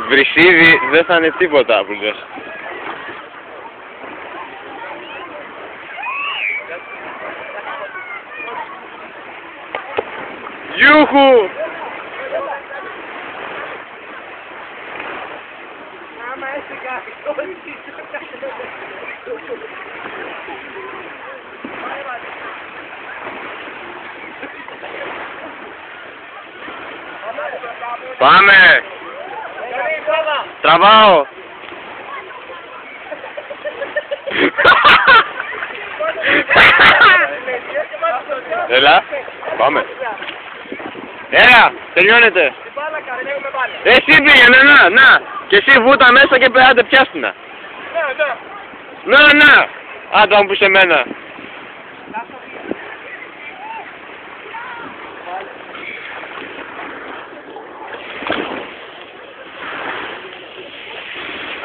Βρυσίδι δεν θα είναι τίποτα που λες. Γιούχου! Πάμε! Τραβάω! Έλα! Πάμε! Έλα! Τελειώνεται! Εσύ πήγαινε, να! Και εσύ βούτα μέσα και άντε πιάστηνα! Να! Άντε μου πεις εμένα!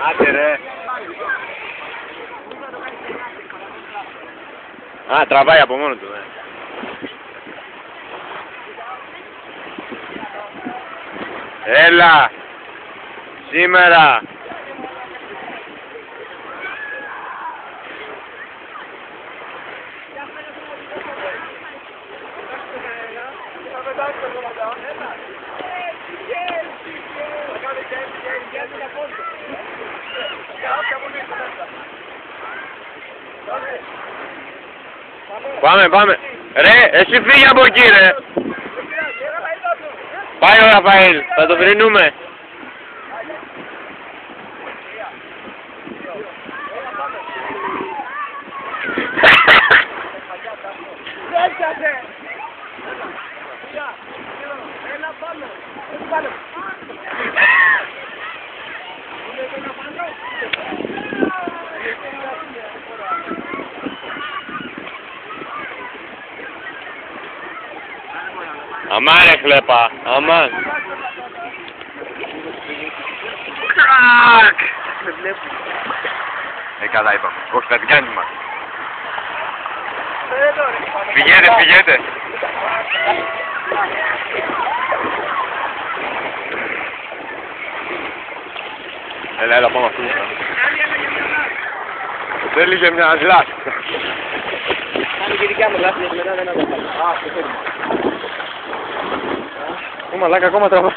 Άντε ρε! Α, τραβάει από μόνο του, Έλα! Σήμερα! Πάμε! Ρε, εσύ φύγε από εκεί ρε! Πάει ο Ραφαήλ, θα το βρινούμε! Αμάν ρε χλέπα, αμάν. Κρακ! Καλά είπαμε, όχι θα την κάνεις μας. Φυγέτε. Έλα, πάμε αυτού. Θέλει και μια λάσπη. Κάνει και δικιά μου λάσπη, μετά δεν θα τα πάρει. Ω μαλάκα, ακόμα τραβάει.